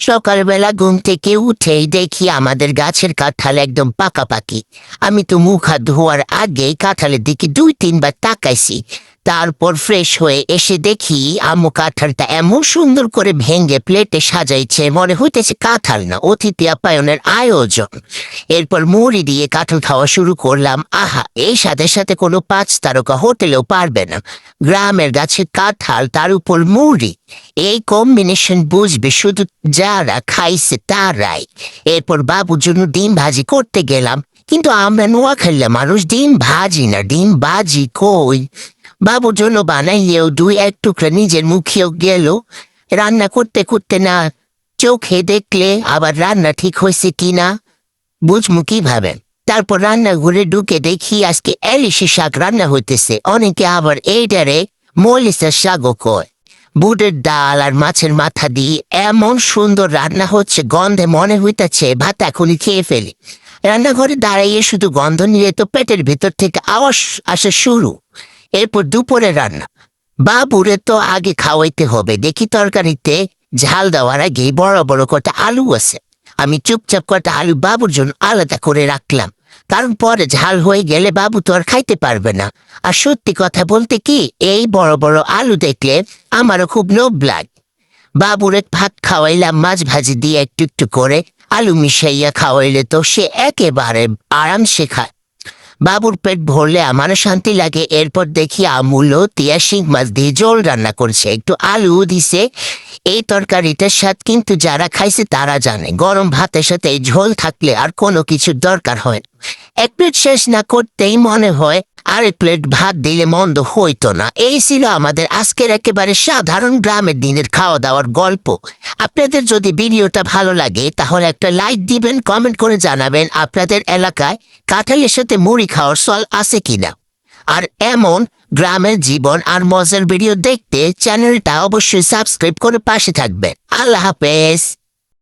সকালবেলা ঘুম থেকে উঠেই দেখি আমাদের গাছের কাঁঠাল একদম পাকাপাকি। আমি তো মুখ হাত ধোয়ার আগেই কাঁঠালের দিকে 2-3 বার তাকাইছি। তারপর ফ্রেশ হয়ে এসে দেখি আম্মু কাঁঠালটা এমন সুন্দর করে ভেঙে প্লেটে সাজাইছে, মনে হইতেছে কাঁঠাল না, অতিথি আপ্যায়নের আয়োজন। এরপর মুড়ি দিয়ে কাঁঠাল খাওয়া শুরু করলাম। আহা, এই সাথে সাথে কোনো 5 তারকা হোটেলেও পারবে না। গ্রামের গাছের কাঁঠাল, তার উপর মুড়ি, এই কম্বিনেশন বুঝবে শুধু যারা খাইছে তারাই। এরপর বাবুর জন্য ডিম ভাজি করতে গেলাম, কিন্তু আমরা নোয়াখালীর মানুষ, ডিম ভাজি না ডিম বাজি কই। বাবুর জন্য বানাইলেও 2-1 টুকরা নিজের মুখেও গেল। রান্না করতে করতে না চোখে দেখলে আবার রান্না ঠিক হয়েছে কিনা বুঝমু কিভাবে। তারপর রান্নাঘরে ঢুকে দেখি আজকে এলিশি শাক রান্না হইতেছে। অনেকে আবার এইটারে মলিসের শাকও কয়। বুটের ডাল আর মাছের মাথা দিয়ে এমন সুন্দর রান্না হচ্ছে, গন্ধে মনে হইতেছে ভাত এখনই খেয়ে ফেলি। রান্নাঘরে দাঁড়াইয়ে শুধু গন্ধ নিয়ে তো পেটের ভেতর থেকে আওয়াজ আসা শুরু। এরপর দুপুরে রান্না। বাবুরে তো আগে খাওয়াইতে হবে। দেখি তরকারিতে ঝাল দেওয়ার আগেই বড় বড় কটা আলু আছে। আমি চুপচাপ কটা আলু বাবুর জন্য আলাদা করে রাখলাম, কারণ পরে ঝাল হয়ে গেলে বাবু তো আর খাইতে পারবে না। আর সত্যি কথা বলতে কি, এই বড় বড় আলু দেখলে আমারও খুব লোভ লাগে। বাবুরে ভাত খাওয়াইলাম মাছ ভাজি দিয়ে একটু একটু করে। আলু মিশাইয়া খাওয়াইলে তো সে একেবারে আরামসে খায়। বাবুর পেট ভরলে আমারও শান্তি লাগে। এরপর দেখি আমূল্য তিয়া শিং মাছ দিয়ে ঝোল রান্না করছে, একটু আলু দিছে। এই তরকারিটার স্বাদ কিন্তু যারা খাইছে তারা জানে, গরম ভাতের সাথে এই ঝোল থাকলে আর কোনো কিছুর দরকার হয় না। 1 প্লেট শেষ না করতেই মনে হয় আরেক প্লেট ভাত দিলে মন্দ হইতো না। এই ছিল আমাদের আজকের একেবারে সাধারণ গ্রামের দিনের খাওয়া দাওয়ার গল্প। আপনাদের যদি ভিডিওটা ভালো লাগে তাহলে একটা লাইক দিবেন, কমেন্ট করে জানাবেন আপনাদের এলাকায় কাঁঠালের সাথে মুড়ি খাওয়ার চল আছে কিনা। আর এমন গ্রামের জীবন আর মজার ভিডিও দেখতে চ্যানেলটা অবশ্যই সাবস্ক্রাইব করে পাশে থাকবেন। আল্লাহ হাফেজ।